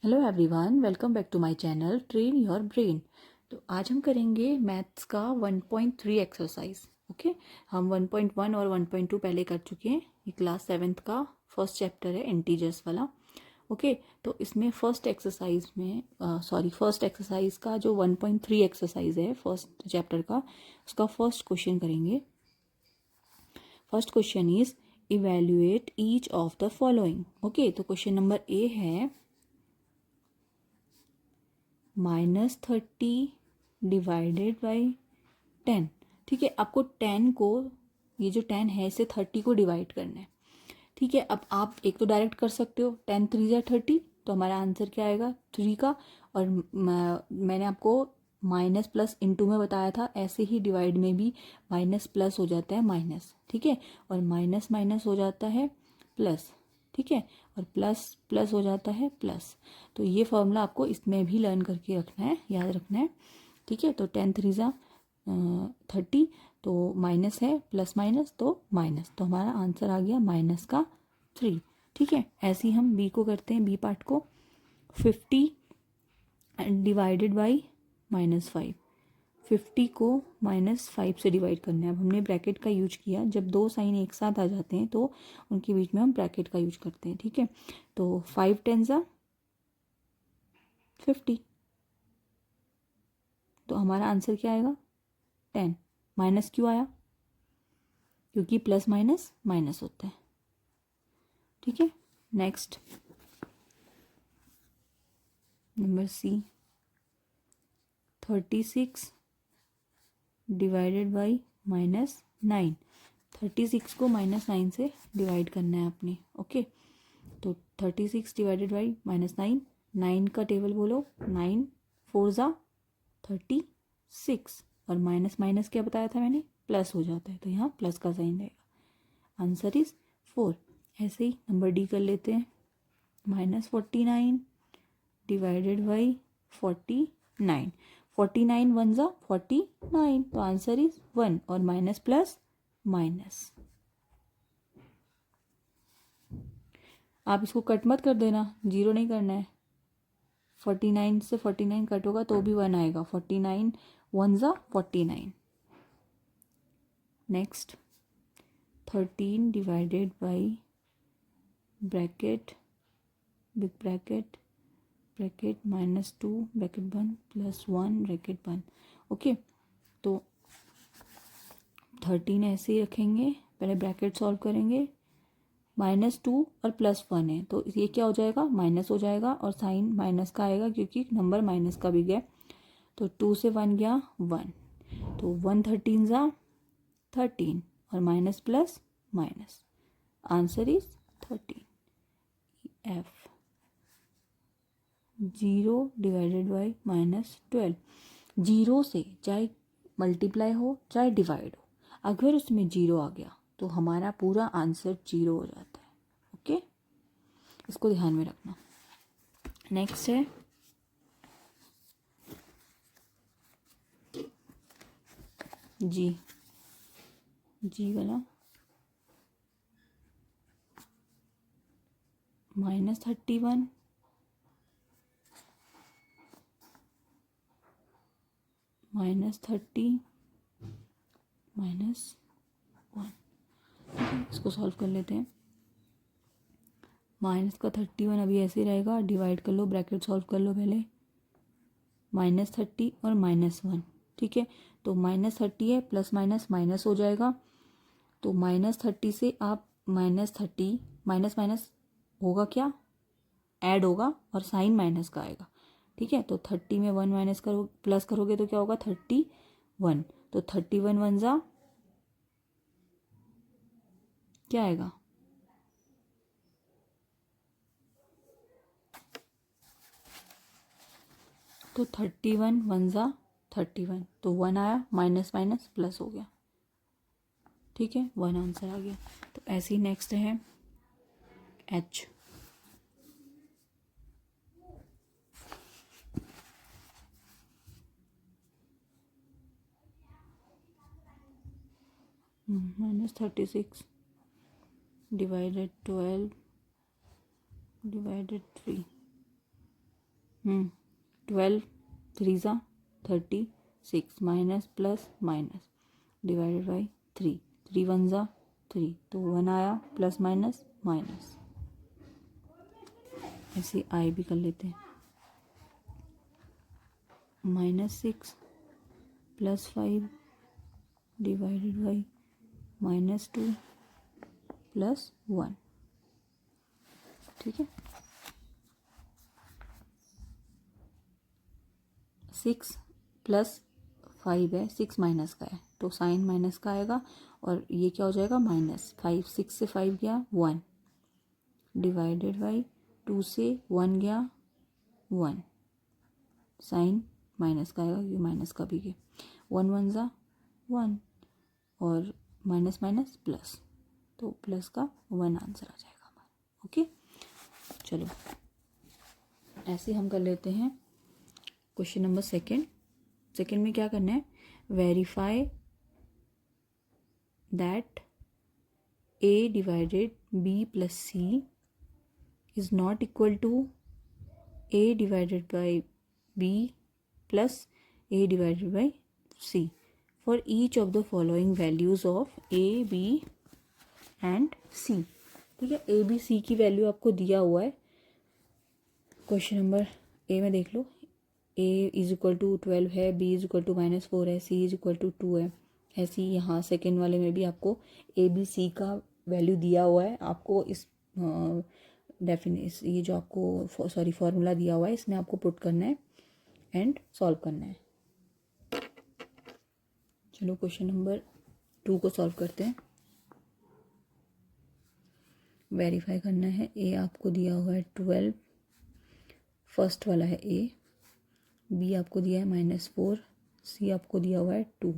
Hello everyone, welcome back to my channel train your brain. तो आज हम करेंगे मैथ्स का 1.3 एक्सरसाइज। ओके, हम 1.1 और 1.2 पहले कर चुके हैं। ये क्लास 7th का फर्स्ट चैप्टर है, इंटीजर्स वाला। ओके, तो इसमें फर्स्ट एक्सरसाइज का जो 1.3 एक्सरसाइज है फर्स्ट चैप्टर का, उसका फर्स्ट क्वेश्चन करेंगे। First question is evaluate each of the following. Okay, तो क्वेश्चन नंबर ए है -30 डिवाइडेड बाई 10। ठीक है, आपको 10 को, ये जो 10 है इसे 30 को डिवाइड करना है। ठीक है, अब आप एक तो डायरेक्ट कर सकते हो, 10 3 या 30, तो हमारा आंसर क्या आएगा 3 का। और मैंने आपको माइनस प्लस इंटू में बताया था, ऐसे ही डिवाइड में भी माइनस प्लस हो जाता है माइनस। ठीक है, और माइनस माइनस हो जाता है प्लस। ठीक है, और प्लस प्लस हो जाता है प्लस। तो ये फॉर्मूला आपको इसमें भी लर्न करके रखना है, याद रखना है। ठीक है, तो 10 3 जा 30, तो माइनस है, प्लस माइनस तो माइनस, तो हमारा आंसर आ गया -3। ठीक है, ऐसे ही हम बी को करते हैं, बी पार्ट को। 50 डिवाइडेड बाई -5। 50 को -5 से डिवाइड करना है। अब हमने ब्रैकेट का यूज किया, जब दो साइन एक साथ आ जाते हैं तो उनके बीच में हम ब्रैकेट का यूज करते हैं। ठीक है, तो 5 10 50, तो हमारा आंसर क्या आएगा 10। माइनस क्यों आया? क्योंकि प्लस माइनस माइनस होता है। ठीक है, next number C, 36 divided by -9। 36 को -9 से डिवाइड करना है आपने। ओके, तो 36 डिवाइडेड बाई -9, 9 का टेबल बोलो, 9 4 जा 36, और माइनस माइनस क्या बताया था मैंने, प्लस हो जाता है, तो यहाँ प्लस का साइन रहेगा। Answer is 4। ऐसे ही नंबर डी कर लेते हैं, -49 डिवाइडेड बाई 49। 49 1 जा 49, तो आंसर इज 1, और माइनस प्लस माइनस। आप इसको कट मत कर देना, जीरो नहीं करना है। 49 से 49 कट होगा तो भी 1 आएगा। 49 1 जा 49। Next 13 divided by bracket, big bracket, bracket -2 bracket बंद +1 ब्रैकेट बंद। ओके, तो 13 ऐसे ही रखेंगे, पहले ब्रैकेट सॉल्व करेंगे। -2 और +1 है, तो ये क्या हो जाएगा, माइनस हो जाएगा, और साइन माइनस का आएगा क्योंकि नंबर माइनस का भी गया। तो 2 से 1 गया 1, तो 1 13 जा 13, और minus plus minus, answer is 13। F 0 divided by -12। Zero से चाहे मल्टीप्लाई हो चाहे डिवाइड हो, अगर उसमें जीरो आ गया तो हमारा पूरा आंसर जीरो हो जाता है। ओके, इसको ध्यान में रखना। नेक्स्ट है जी, जी वाला -31 -30 -1। इसको सॉल्व कर लेते हैं। माइनस का 31 अभी ऐसे ही रहेगा, डिवाइड कर लो, ब्रैकेट सॉल्व कर लो पहले, -30 और -1। ठीक है, तो -30 है, प्लस माइनस माइनस हो जाएगा, तो -30 से आप -30 माइनस माइनस होगा क्या, ऐड होगा, और साइन माइनस का आएगा। ठीक है, तो 30 में 1 माइनस करो, प्लस करोगे तो क्या होगा 31, तो 31 1 जा क्या आएगा, तो 31 1 जा 31, तो 1 आया, माइनस माइनस प्लस हो गया। ठीक है, 1 आंसर आ गया। तो ऐसे ही नेक्स्ट है एच, -36 डिवाइडेड 12 डिवाइडेड 3। 12 3 ज़ा 36 minus plus minus divided by 3 3 1 ज़ा 3 तो 1 आया प्लस माइनस माइनस। ऐसे आई भी कर लेते हैं -6 प्लस 5 डिवाइडेड बाई -2 प्लस 1। ठीक है 6 प्लस 5 है 6 माइनस का है तो साइन माइनस का आएगा और ये क्या हो जाएगा -5 6 से 5 गया 1 डिवाइडेड बाई 2 से 1 गया 1 साइन माइनस का आएगा ये माइनस का भी गया 1 1 ज़ा 1 और माइनस माइनस प्लस तो प्लस का 1 आंसर आ जाएगा हमारा। ओके चलो ऐसे हम कर लेते हैं क्वेश्चन नंबर सेकेंड में क्या करना है verify that a divided b plus c is not equal to a divided by b plus a divided by c for each of the following values of a b and c। ठीक है a b c की value आपको दिया हुआ है question number A में देख लो a इज इक्वल टू 12 है b इज इक्वल टू -4 है c इज इक्वल टू 2 है। ऐसे ही यहाँ सेकेंड वाले में भी आपको ए बी सी का वैल्यू दिया हुआ है आपको इस ये जो आपको फॉर्मूला दिया हुआ है इसमें आपको पुट करना है एंड सॉल्व करना है। चलो क्वेश्चन नंबर 2 को सॉल्व करते हैं। वेरीफाई करना है ए आपको दिया हुआ है 12 फर्स्ट वाला है ए बी आपको दिया है -4 सी आपको दिया हुआ है 2।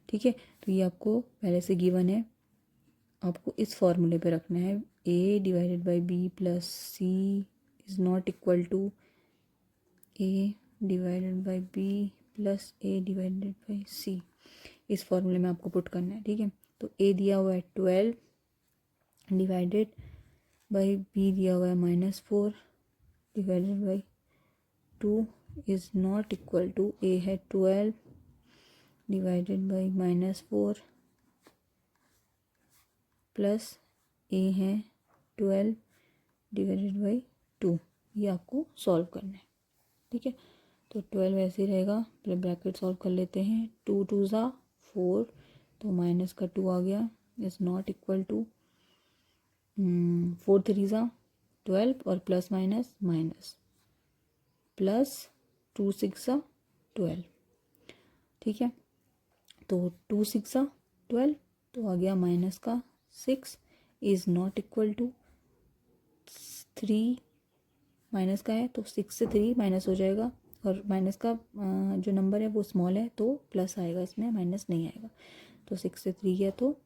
ठीक है तो ये आपको पहले से गिवन है आपको इस फॉर्मूले पे रखना है a divided by B plus C is not equal to a divided by B plus a divided by C. इस फॉर्मूले में आपको पुट करना है। ठीक है तो a दिया हुआ है 12 डिवाइडेड बाई b दिया हुआ है -4 divided by 2 is not equal to a है 12 डिवाइडेड बाई -4 प्लस a है 12 डिवाइडेड बाई 2। ये आपको सॉल्व करना है। ठीक है तो 12 ऐसे ही रहेगा पहले ब्रैकेट सॉल्व कर लेते हैं 2 2 ज़ा 4 तो माइनस का 2 आ गया इज़ नॉट इक्वल टू 4 3 ज़ा 12 और प्लस माइनस माइनस प्लस 2 6 ज़ा 12। ठीक है तो 2 6 ज़ा 12 तो आ गया माइनस का 6 is not equal to 3 minus का है तो 6 से 3 माइनस हो जाएगा और माइनस का जो नंबर है वो स्मॉल है तो प्लस आएगा इसमें माइनस नहीं आएगा तो 6 से 3 गया तो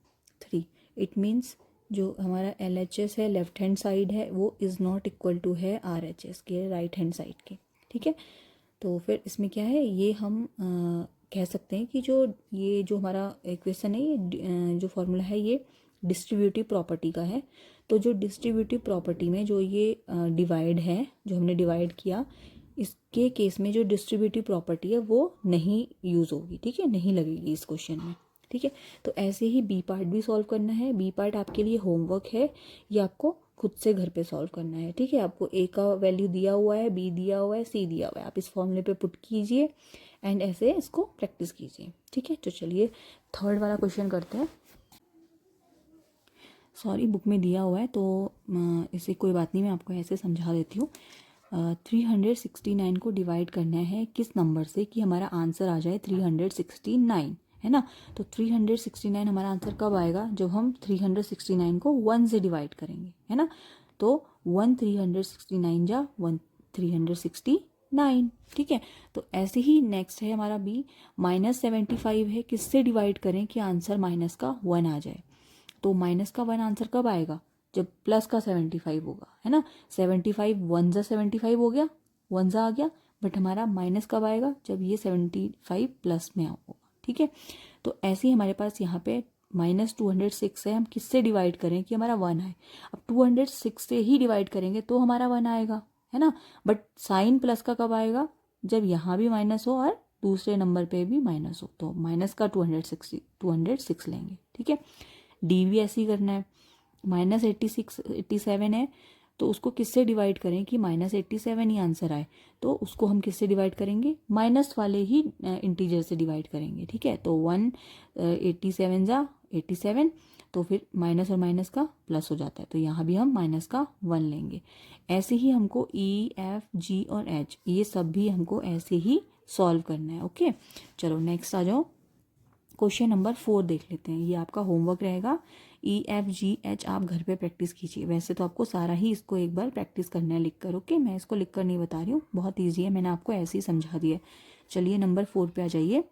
3। इट मीन्स जो हमारा LHS है लेफ्ट हैंड साइड है वो इज़ नॉट इक्वल टू है RHS के राइट हैंड साइड के। ठीक है तो फिर इसमें क्या है ये हम कह सकते हैं कि ये जो हमारा इक्वेशन है ये जो फॉर्मूला है ये डिस्ट्रीब्यूटिव प्रॉपर्टी का है। तो जो डिस्ट्रीब्यूटिव प्रॉपर्टी में जो ये डिवाइड है जो हमने डिवाइड किया इसके केस में जो डिस्ट्रीब्यूटिव प्रॉपर्टी है वो नहीं यूज़ होगी। ठीक है नहीं लगेगी इस क्वेश्चन में। ठीक है तो ऐसे ही बी पार्ट भी सॉल्व करना है। बी पार्ट आपके लिए होमवर्क है ये आपको खुद से घर पे सॉल्व करना है। ठीक है आपको ए का वैल्यू दिया हुआ है बी दिया हुआ है सी दिया हुआ है आप इस फॉर्मूले पे पुट कीजिए एंड ऐसे इसको प्रैक्टिस कीजिए। ठीक है तो चलिए थर्ड वाला क्वेश्चन करते हैं। सॉरी बुक में दिया हुआ है तो इसे कोई बात नहीं मैं आपको ऐसे समझा देती हूँ। 369 को डिवाइड करना है किस नंबर से कि हमारा आंसर आ जाए 369 है ना। तो 369 हमारा आंसर कब आएगा जब हम 369 को 1 से डिवाइड करेंगे है ना। तो 1 369 जा 1 369। ठीक है तो ऐसे ही नेक्स्ट है हमारा बी -75 है किससे डिवाइड करें कि आंसर माइनस का 1 आ जाए। तो माइनस का 1 आंसर कब आएगा जब प्लस का 75 होगा है ना। 75 1 जा 75 हो गया 1 जा आ गया बट हमारा माइनस कब आएगा जब ये 75 प्लस में होगा। ठीक है तो ऐसे ही हमारे पास यहाँ पे -206 है हम किससे डिवाइड करें कि हमारा 1 आए। अब 206 से ही डिवाइड करेंगे तो हमारा 1 आएगा है ना। बट साइन प्लस का कब आएगा, जब यहाँ भी माइनस हो और दूसरे नंबर पे भी माइनस हो, तो माइनस का 206 लेंगे, ठीक है। डी भी ऐसे ही करना है, -87 है तो उसको किससे डिवाइड करें कि -87 ही आंसर आए, तो उसको हम किससे डिवाइड करेंगे, माइनस वाले ही इंटीजर से डिवाइड करेंगे, ठीक है। तो 187 जा 87, तो फिर माइनस और माइनस का प्लस हो जाता है, तो यहाँ भी हम माइनस का 1 लेंगे। ऐसे ही हमको ई एफ जी और एच ये सब भी हमको ऐसे ही सॉल्व करना है। ओके, चलो नेक्स्ट आ जाओ, क्वेश्चन नंबर 4 देख लेते हैं। ये आपका होमवर्क रहेगा, ई एफ जी एच आप घर पे प्रैक्टिस कीजिए। वैसे तो आपको सारा ही इसको एक बार प्रैक्टिस करना है लिख कर। ओके, मैं इसको लिख कर नहीं बता रही हूँ, बहुत ईजी है, मैंने आपको ऐसे ही समझा दिया है। चलिए नंबर 4 पे आ जाइए,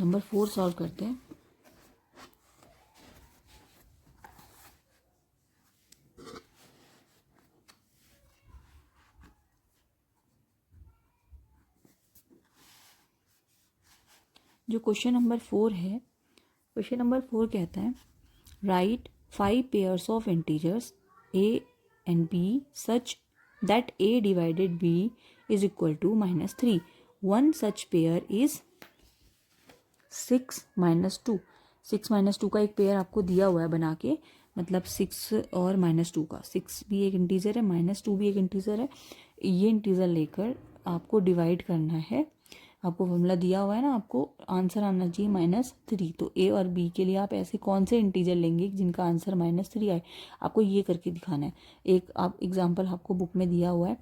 नंबर 4 सॉल्व करते हैं। जो क्वेश्चन नंबर 4 है, क्वेश्चन नंबर 4 कहता है right 5 pairs of integers a and b such that a divided b is equal to -3. One such pair is 6 - 2। 6 - 2 का एक पेयर आपको दिया हुआ है बना के, मतलब 6 और -2 का, 6 भी एक इंटीजर है, -2 भी एक इंटीजर है। ये इंटीजर लेकर आपको डिवाइड करना है। आपको फॉर्मूला दिया हुआ है ना, आपको आंसर आना चाहिए -3। तो ए और बी के लिए आप ऐसे कौन से इंटीजर लेंगे जिनका आंसर -3 आए, आपको ये करके दिखाना है। एक आप एग्जांपल आपको बुक में दिया हुआ है,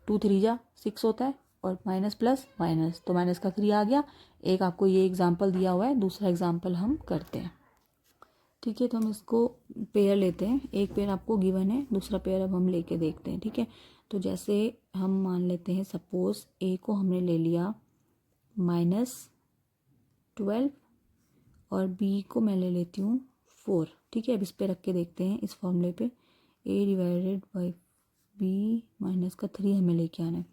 2 3 जा 6 होता है और माइनस प्लस माइनस, तो माइनस का 3 आ गया। एक आपको ये एग्जाम्पल दिया हुआ है, दूसरा एग्जाम्पल हम करते हैं, ठीक है। तो हम इसको पेयर लेते हैं, एक पेयर आपको गिवन है, दूसरा पेयर अब हम लेके देखते हैं, ठीक है। तो जैसे हम मान लेते हैं, सपोज ए को हमने ले लिया -12 और बी को मैं ले लेती हूँ 4, ठीक है। अब इस पे रख के देखते हैं, इस फॉर्मूले पे a divided by b minus का 3 हमें लेके आना है।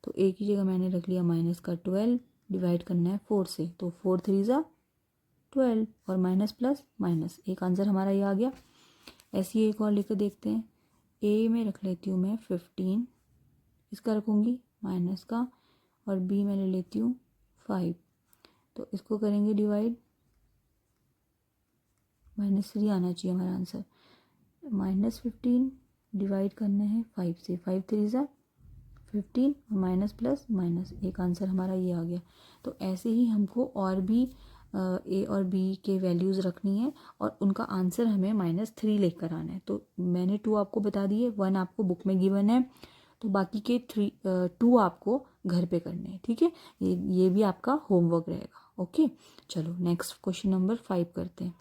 तो a की जगह मैंने रख लिया -12, डिवाइड करना है 4 से, तो 4 3 जा 12 और माइनस प्लस माइनस, एक आंसर हमारा ये आ गया। ऐसे ही एक और लेकर देखते हैं, a में रख लेती हूँ मैं 15, इसका रखूँगी माइनस का, और b में ले लेती हूँ 5, तो इसको करेंगे डिवाइड, -3 आना चाहिए हमारा आंसर। -15 डिवाइड करना है 5 से, 5 3 जा 15 और माइनस प्लस माइनस, एक आंसर हमारा ये आ गया। तो ऐसे ही हमको और भी ए और बी के वैल्यूज़ रखनी है और उनका आंसर हमें -3 लेकर आना है। तो मैंने 2 आपको बता दिए, 1 आपको बुक में गिवन है, तो बाकी के 2 आपको घर पे करने हैं, ठीक है। ये भी आपका होमवर्क रहेगा। ओके, चलो नेक्स्ट क्वेश्चन नंबर 5 करते हैं।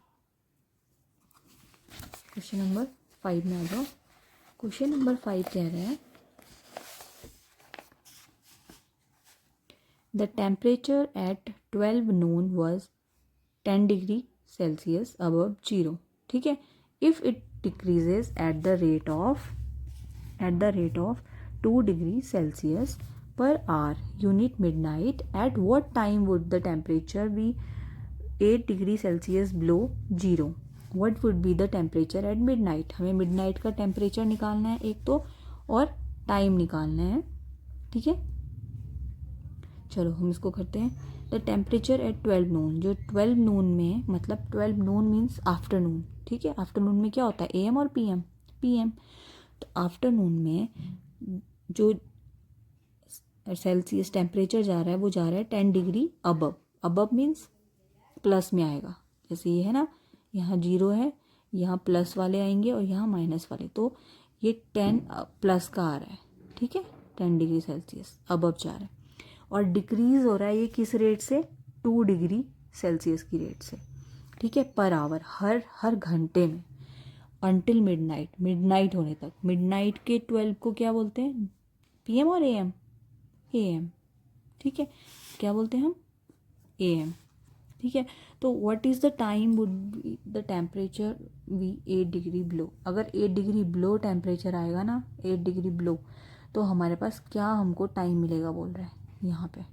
क्वेश्चन नंबर 5 में आ जाओ। क्वेश्चन नंबर 5 कह रहा है the temperature at 12 noon was 10 degree Celsius above 0, ठीक है। If it decreases at the rate of 2 degree Celsius per hour until midnight, at what time would the temperature be 8 degree Celsius below 0। What would be the temperature at midnight. हमें midnight का temperature निकालना है एक तो, और time निकालना है, ठीक है। चलो हम इसको करते हैं। द टेम्परेचर एट 12 noon, जो 12 noon में, मतलब 12 noon मीन्स आफ्टरनून, ठीक है। आफ्टरनून में क्या होता है, AM और PM, PM। तो आफ्टरनून में जो सेल्सियस टेम्परेचर जा रहा है वो जा रहा है 10 degree above. Above means plus में आएगा, जैसे ये है ना, यहाँ 0 है, यहाँ प्लस वाले आएंगे और यहाँ माइनस वाले, तो ये 10 प्लस का आ रहा है, ठीक है। 10 डिग्री सेल्सियस अबव जा रहा है, और डिक्रीज हो रहा है ये किस रेट से, 2 डिग्री सेल्सियस की रेट से, ठीक है, पर आवर, हर घंटे में, अंटिल मिडनाइट, मिडनाइट होने तक। मिडनाइट के 12 को क्या बोलते हैं, PM और AM, AM, ठीक है, क्या बोलते हैं हम, AM, ठीक है। तो what is the time would be the temperature we 8 degree below. अगर 8 डिग्री बिलो टेम्परेचर आएगा ना, 8 डिग्री बिलो, तो हमारे पास क्या हमको टाइम मिलेगा बोल रहा है यहाँ पे,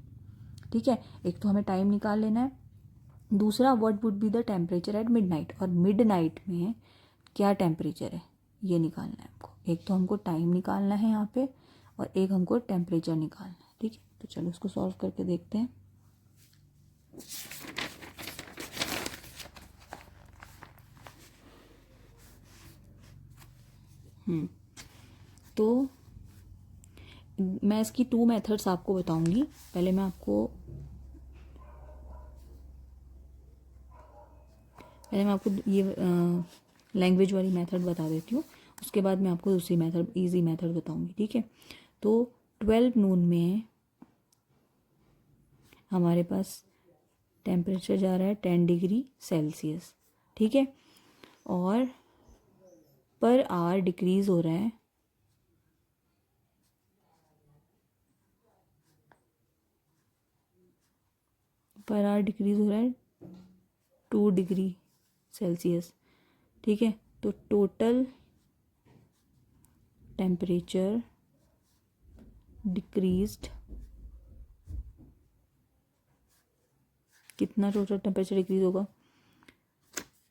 ठीक है। एक तो हमें टाइम निकाल लेना है, दूसरा what would be the temperature at midnight, और मिडनाइट में क्या टेम्परेचर है, ये निकालना है हमको। एक तो हमको टाइम निकालना है यहाँ पे और एक हमको टेम्परेचर निकालना है, ठीक है। तो चलो उसको सॉल्व करके देखते हैं। तो मैं इसकी 2 मेथड्स आपको बताऊंगी। पहले मैं आपको ये लैंग्वेज वाली मेथड बता देती हूँ, उसके बाद मैं आपको दूसरी मेथड, इजी मेथड बताऊंगी, ठीक है। तो 12 नून में हमारे पास टेम्परेचर जा रहा है 10 डिग्री सेल्सियस, ठीक है, और पर आवर डिक्रीज हो रहा है पर आवर डिक्रीज हो रहा है 2 डिग्री सेल्सियस, ठीक है। तो टोटल टेम्परेचर डिक्रीज्ड, कितना टोटल टेम्परेचर डिक्रीज होगा,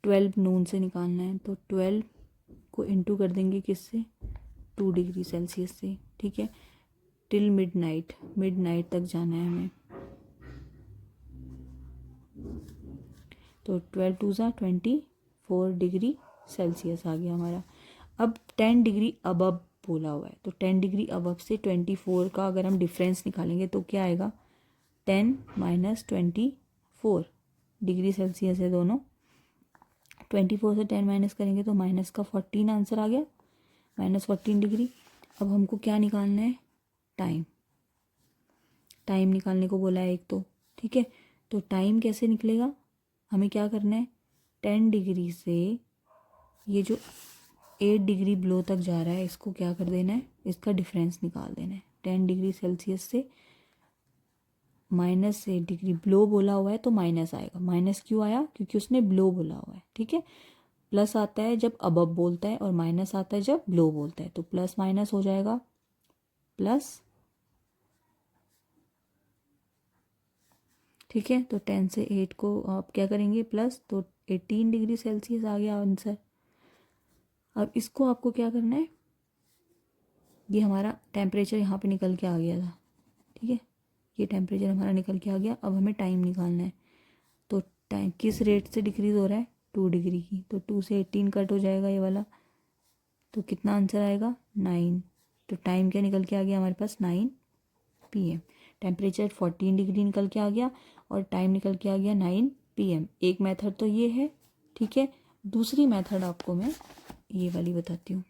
12 नून से निकालना है, तो 12 को इंटू कर देंगे किससे, 2 डिग्री सेल्सियस से, ठीक है। टिल मिडनाइट तक जाना है हमें, तो 12 टू ज़ा 24 डिग्री सेल्सियस आ गया हमारा। अब 10 डिग्री अबव बोला हुआ है, तो 10 डिग्री अबव से 24 का अगर हम डिफरेंस निकालेंगे तो क्या आएगा, 10 माइनस 24 डिग्री सेल्सियस है दोनों। 24 से 10 माइनस करेंगे तो माइनस का 14 आंसर आ गया, -14 डिग्री। अब हमको क्या निकालना है, टाइम निकालने को बोला है एक तो, ठीक है। तो टाइम कैसे निकलेगा, हमें क्या करना है, 10 डिग्री से ये जो 8 डिग्री बिलो तक जा रहा है इसको क्या कर देना है, इसका डिफरेंस निकाल देना है। 10 डिग्री सेल्सियस से -8 डिग्री बिलो बोला हुआ है तो माइनस आएगा। माइनस क्यों आया, क्योंकि उसने बिलो बोला हुआ है, ठीक है। प्लस आता है जब अबव बोलता है और माइनस आता है जब बिलो बोलता है, तो प्लस माइनस हो जाएगा प्लस, ठीक है। तो 10 से 8 को आप क्या करेंगे प्लस, तो 18 डिग्री सेल्सियस आ गया आंसर। अब इसको आपको क्या करना है, ये हमारा टेम्परेचर यहाँ पे निकल के आ गया था, ठीक है, ये टेम्परेचर हमारा निकल के आ गया। अब हमें टाइम निकालना है, तो टाइम किस रेट से डिक्रीज़ हो रहा है, 2 डिग्री की, तो 2 से 18 कट हो जाएगा ये वाला, तो कितना आंसर आएगा, 9। तो टाइम क्या निकल के आ गया हमारे पास, 9 PM। टेम्परेचर 14 डिग्री निकल के आ गया और टाइम निकल के आ गया 9 PM। एक मेथड तो ये है, ठीक है। दूसरी मेथड आपको मैं ये वाली बताती हूँ,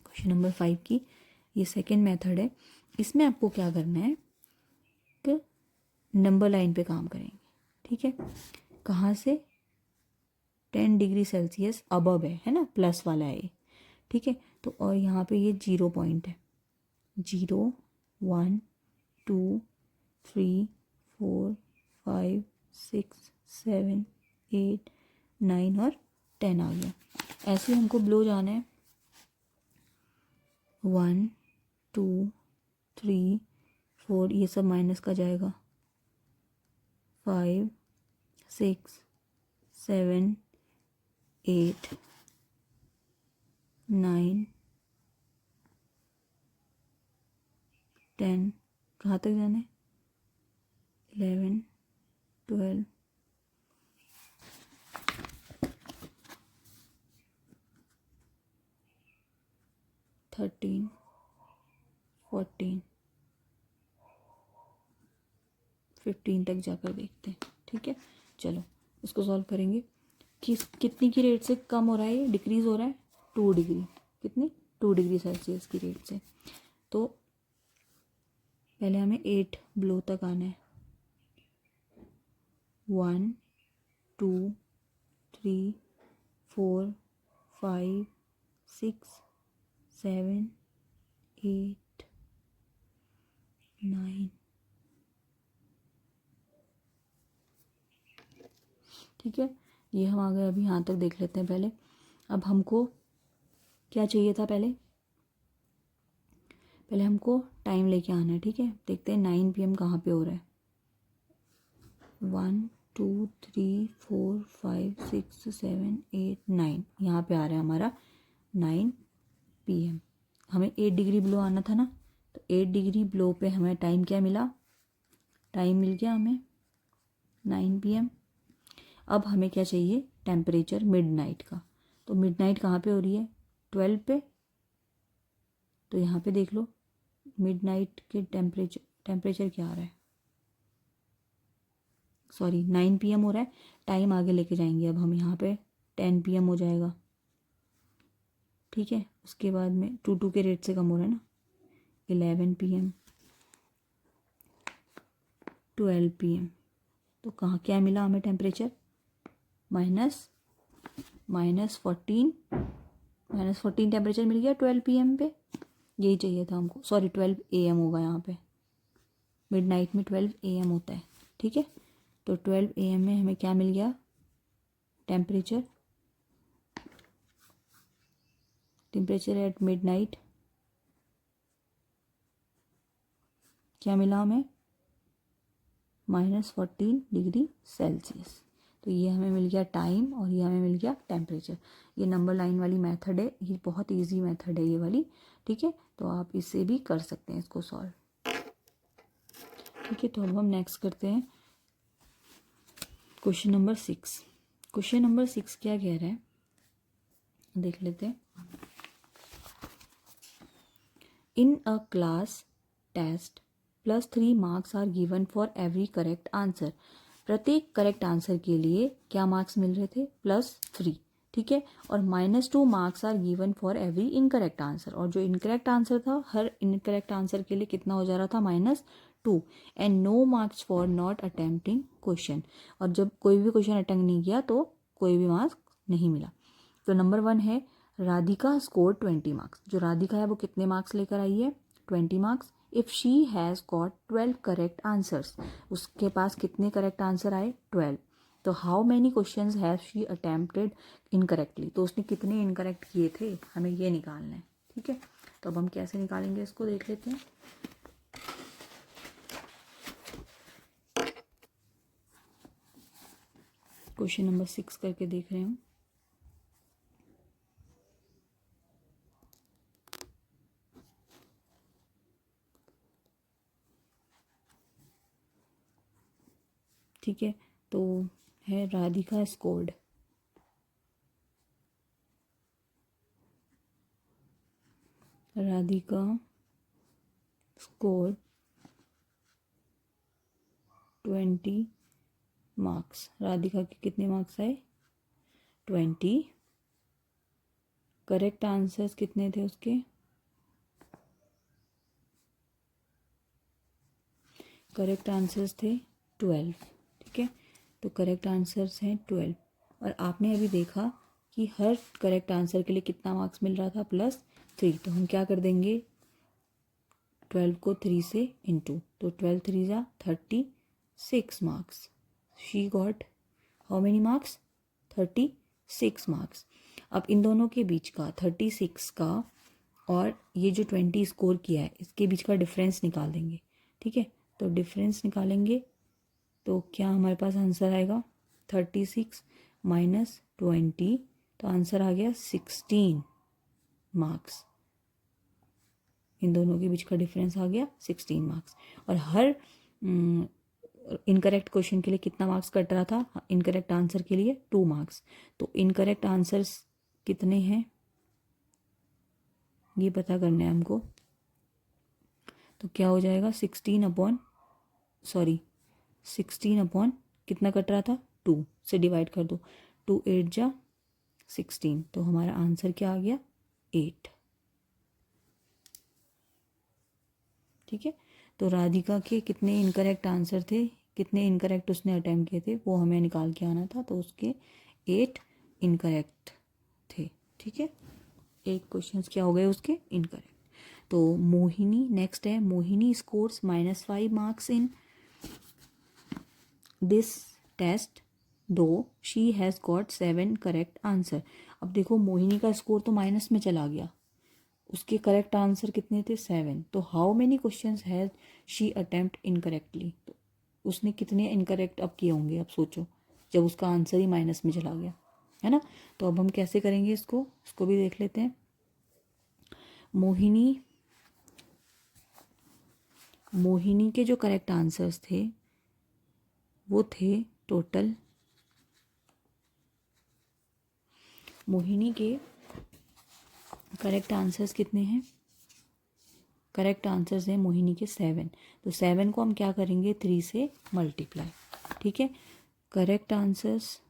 क्वेश्चन नंबर 5 की, ये सेकेंड मेथड है। इसमें आपको क्या करना है कि नंबर लाइन पे काम करेंगे, ठीक है। कहाँ से, 10 डिग्री सेल्सियस अबव है ना, प्लस वाला है ये, ठीक है। तो और यहाँ पे ये 0 पॉइंट है, 0 1 2 3 4 5 6 7 8 9 और 10 आ गया। ऐसे हमको बिलो जाना है, 1 2 3 4, ये सब माइनस का जाएगा, 5 6 7 8 9 10, कहाँ तक जाना है, 11 12 13 14 15 तक जाकर देखते हैं, ठीक है। चलो इसको सॉल्व करेंगे। कितनी की रेट से कम हो रहा है, ये डिक्रीज़ हो रहा है 2 डिग्री, कितनी, 2 डिग्री सेल्सियस की रेट से। तो पहले हमें 8 बिलो तक आना है, 1 2 3 4 5 6 7 8 9, ठीक है। ये हम आ गए, अभी यहाँ तक देख लेते हैं पहले। अब हमको क्या चाहिए था, पहले हमको टाइम लेके आना है, ठीक है। देखते हैं 9 PM कहाँ पे हो रहा है, 1 2 3 4 5 6 7 8 9, यहाँ पे आ रहा है हमारा 9 PM। हमें 8 डिग्री बिलो आना था ना, तो 8 डिग्री बिलो पे हमें टाइम क्या मिला, टाइम मिल गया हमें 9 PM। अब हमें क्या चाहिए, टेम्परेचर मिडनाइट का। तो मिडनाइट कहाँ पे हो रही है, 12 पे। तो यहाँ पे देख लो मिडनाइट के टेम्परेचर क्या आ रहा है, सॉरी 9 PM हो रहा है। टाइम आगे लेके जाएंगे अब हम, यहाँ पे 10 PM हो जाएगा, ठीक है। उसके बाद में 2 के रेट से कम हो रहा है ना, 11 PM, 12 PM। तो कहाँ क्या मिला हमें टेम्परेचर, -14 टेम्परेचर मिल गया 12 PM पे। यही चाहिए था हमको, सॉरी 12 AM होगा यहाँ पे, मिडनाइट में 12 AM होता है, ठीक है। तो 12 AM में हमें क्या मिल गया टेम्परेचर एट मिडनाइट क्या मिला हमें, -14 डिग्री सेल्सियस। तो ये हमें मिल गया टाइम और ये हमें मिल गया टेम्परेचर। ये नंबर लाइन वाली मेथड है, ये बहुत इजी मेथड है ये वाली, ठीक है। तो आप इससे भी कर सकते हैं इसको सॉल्व, ठीक है। तो अब हम नेक्स्ट करते हैं क्वेश्चन नंबर 6। क्वेश्चन नंबर 6 क्या कह रहा है, देख लेते हैं। In a class test +3 marks are given for every correct answer. प्रत्येक करेक्ट आंसर के लिए क्या मार्क्स मिल रहे थे, +3, ठीक है। और -2 marks are given for every incorrect answer. और जो इनकरेक्ट आंसर था, हर इनकरेक्ट आंसर के लिए कितना हो जा रहा था, -2। And no marks for not attempting question. और जब कोई भी क्वेश्चन अटेम्प्ट नहीं किया तो कोई भी मार्क्स नहीं मिला। तो नंबर 1 है राधिका स्कोर 20 मार्क्स। जो राधिका है वो कितने मार्क्स लेकर आई है, 20 marks. If she has got 12 correct answers, उसके पास कितने करेक्ट आंसर आए, 12। तो how many questions have she attempted incorrectly, तो उसने कितने इनकरेक्ट किए थे, हमें ये निकालना है, ठीक है। तो अब हम कैसे निकालेंगे इसको, देख लेते हैं। क्वेश्चन नंबर 6 करके देख रहे हैं। ठीक है, तो है Radhika scored, Radhika score 20 marks. Radhika के कितने मार्क्स आए, 20। करेक्ट आंसर्स कितने थे उसके, करेक्ट आंसर्स थे 12, ठीक है। तो करेक्ट आंसर्स हैं 12। और आपने अभी देखा कि हर करेक्ट आंसर के लिए कितना मार्क्स मिल रहा था, +3। तो हम क्या कर देंगे, 12 को 3 से इंटू, तो 12 3 जा 36 marks. She got how many marks, 36 marks. अब इन दोनों के बीच का 36 का और ये जो 20 स्कोर किया है इसके बीच का डिफरेंस निकाल देंगे, ठीक है। तो डिफरेंस निकालेंगे तो क्या हमारे पास आंसर आएगा, 36 माइनस 20, तो आंसर आ गया 16 मार्क्स। इन दोनों के बीच का डिफरेंस आ गया 16 मार्क्स। और हर इनकरेक्ट क्वेश्चन के लिए कितना मार्क्स कट रहा था, इनकरेक्ट आंसर के लिए 2 मार्क्स। तो इनकरेक्ट आंसर्स कितने हैं ये पता करना है हमको। तो क्या हो जाएगा, 16 कितना कट रहा था, 2 से डिवाइड कर दो, 2 8 जा 16। तो हमारा आंसर क्या आ गया, 8, ठीक है। तो राधिका के कितने इनकरेक्ट आंसर थे, कितने इनकरेक्ट उसने अटेम्प्ट किए थे वो हमें निकाल के आना था। तो उसके 8 इनकरेक्ट थे, ठीक है। 8 क्वेश्चंस क्या हो गए उसके इनकरेक्ट। तो मोहिनी नेक्स्ट है, Mohini scores -5 marks in this test though she has got 7 correct answer. अब देखो मोहिनी का स्कोर तो माइनस में चला गया, उसके करेक्ट आंसर कितने थे, 7। तो how many questions has she attempt incorrectly, तो उसने कितने इनकरेक्ट अब किए होंगे, अब सोचो जब उसका आंसर ही माइनस में चला गया, है ना। तो अब हम कैसे करेंगे इसको भी देख लेते हैं। मोहिनी के जो करेक्ट आंसर्स थे वो थे टोटल, मोहिनी के करेक्ट आंसर्स कितने हैं? करेक्ट आंसर्स हैं मोहिनी के 7। तो 7 को हम क्या करेंगे? 3 से मल्टीप्लाई। ठीक है, करेक्ट आंसर्स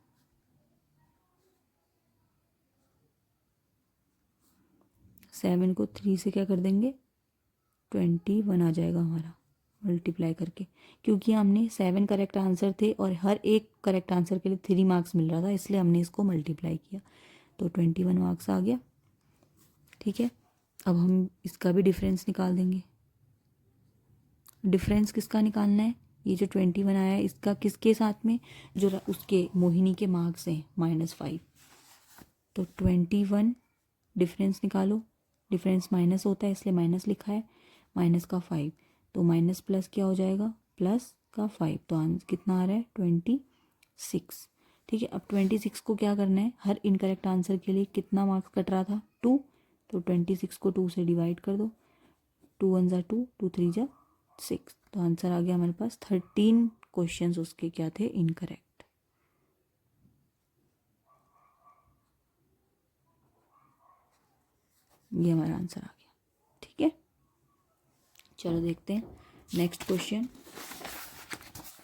7 को 3 से क्या कर देंगे? 21 आ जाएगा हमारा मल्टीप्लाई करके, क्योंकि हमने 7 करेक्ट आंसर थे और हर एक करेक्ट आंसर के लिए 3 मार्क्स मिल रहा था, इसलिए हमने इसको मल्टीप्लाई किया तो 21 मार्क्स आ गया। ठीक है, अब हम इसका भी डिफरेंस निकाल देंगे। डिफरेंस किसका निकालना है? ये जो 21 आया है इसका किसके साथ में? जो उसके मोहिनी के मार्क्स हैं -5। तो 21 डिफरेंस निकालो, डिफरेंस माइनस होता है इसलिए माइनस लिखा है, माइनस का 5, तो माइनस प्लस क्या हो जाएगा? प्लस का 5, तो आंसर कितना आ रहा है? 26। ठीक है, अब 26 को क्या करना है? हर इनकरेक्ट आंसर के लिए कितना मार्क्स कट रहा था? 2, तो 26 को 2 से डिवाइड कर दो, 2 1 ज़ा 2, 2 3 ज़ा 6, तो आंसर आ गया हमारे पास 13 क्वेश्चंस उसके क्या थे? इनकरेक्ट। ये हमारा आंसर आ गया। ठीक है, चलो देखते हैं next question.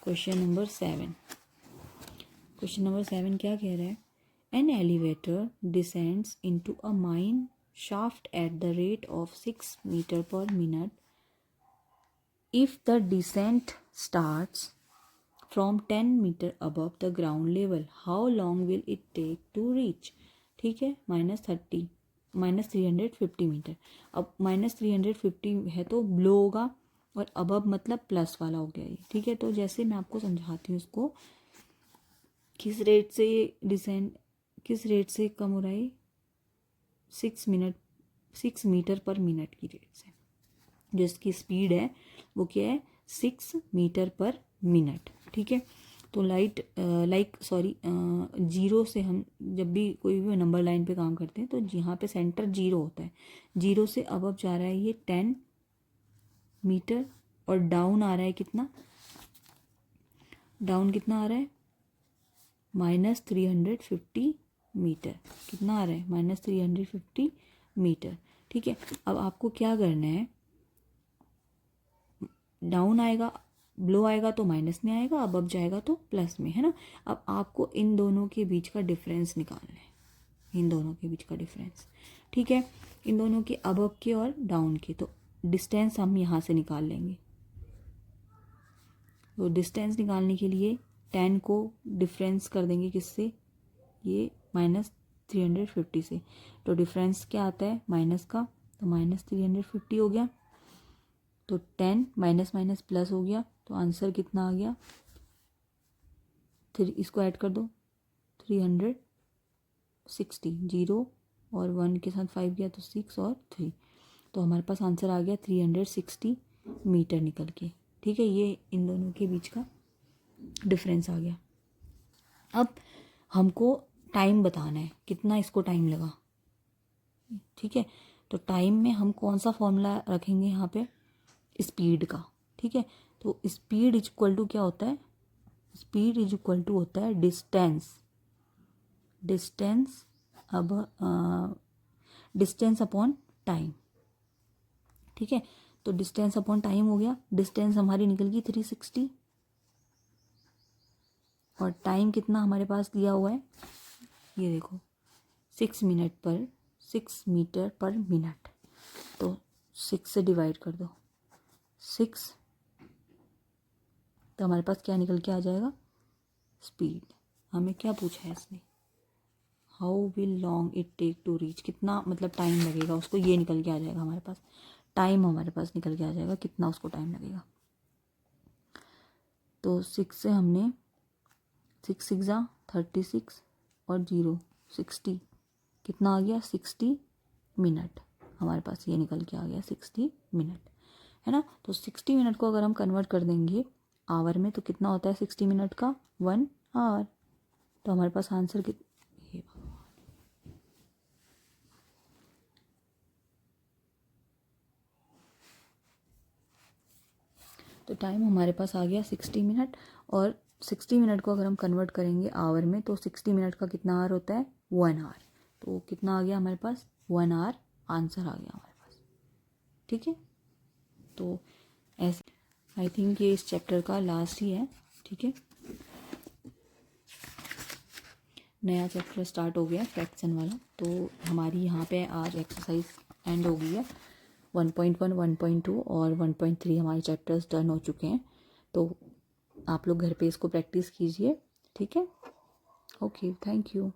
Question number 7। Question number 7 क्या कह रहा है? An elevator descends into a mine shaft at the rate of 6 meter per minute. If the descent starts from 10 meter above the ground level, how long will it take to reach? ठीक है, -350 metre. अब -350 है तो blow होगा और above मतलब plus वाला हो गया ये। ठीक है, तो जैसे मैं आपको समझाती हूँ इसको, किस रेट से ये डिसेंट, किस रेट से कम हो रहा है? 6 मीटर पर मिनट की रेट से। जो इसकी स्पीड है वो क्या है? 6 मीटर पर मिनट। ठीक है, तो जीरो से हम जब भी कोई भी नंबर लाइन पे काम करते हैं तो यहाँ पे सेंटर 0 होता है, 0 से अब जा रहा है ये 10 मीटर और डाउन आ रहा है कितना? डाउन कितना आ रहा है? -350 मीटर। कितना आ रहा है? -350 मीटर। ठीक है, अब आपको क्या करना है? डाउन आएगा, ब्लो आएगा तो माइनस में आएगा, अब जाएगा तो प्लस में, है ना। अब आपको इन दोनों के बीच का डिफरेंस निकालना है, इन दोनों के बीच का डिफरेंस। ठीक है, इन दोनों के अबव के और डाउन के, तो डिस्टेंस हम यहाँ से निकाल लेंगे। तो डिस्टेंस निकालने के लिए 10 को डिफरेंस कर देंगे किससे? ये -350 से, तो डिफरेंस क्या आता है? माइनस का, तो -350 हो गया, तो 10 माइनस माइनस प्लस हो गया, तो आंसर कितना आ गया? 3, इसको ऐड कर दो, 360, 0 और 1 के साथ 5 गया तो 6 और 3, तो हमारे पास आंसर आ गया 360 मीटर निकल के। ठीक है, ये इन दोनों के बीच का डिफरेंस आ गया। अब हमको टाइम बताना है, कितना इसको टाइम लगा। ठीक है, तो टाइम में हम कौन सा फॉर्मूला रखेंगे यहाँ पे? स्पीड का। ठीक है, तो स्पीड इज इक्वल टू क्या होता है? स्पीड इज इक्वल टू होता है डिस्टेंस, डिस्टेंस अपॉन टाइम। ठीक है, तो डिस्टेंस अपॉन टाइम हो गया, डिस्टेंस हमारी निकल गई 360 और टाइम कितना हमारे पास दिया हुआ है? ये देखो 6 मीटर पर मिनट, तो 6 से डिवाइड कर दो, 6, तो हमारे पास क्या निकल के आ जाएगा? स्पीड। हमें क्या पूछा है इसने? How will long it take to reach, कितना मतलब टाइम लगेगा उसको, ये निकल के आ जाएगा हमारे पास। टाइम हमारे पास निकल के आ जाएगा, कितना उसको टाइम लगेगा। तो 6 से हमने 6 6 जा 36 और 0 60, कितना आ गया? 60 मिनट हमारे पास ये निकल के आ गया, 60 मिनट, है ना। तो 60 मिनट को अगर हम कन्वर्ट कर देंगे आवर में तो कितना होता है 60 मिनट का? 1 आवर। तो हमारे पास आंसर तो टाइम हमारे पास आ गया 60 मिनट, और 60 मिनट को अगर हम कन्वर्ट करेंगे आवर में तो 60 मिनट का कितना आवर होता है, 1 आवर। तो कितना आ गया हमारे पास, 1 आवर आंसर आ गया हमारे पास। ठीक है, तो ऐसे आई थिंक ये इस चैप्टर का लास्ट ही है। ठीक है, नया चैप्टर स्टार्ट हो गया फ्रैक्शन वाला। तो हमारी यहाँ पे आज एक्सरसाइज एंड हो गई है। 1.1, 1.2 और 1.3 हमारे चैप्टर्स डन हो चुके हैं। तो आप लोग घर पे इसको प्रैक्टिस कीजिए। ठीक है, ओके, थैंक यू।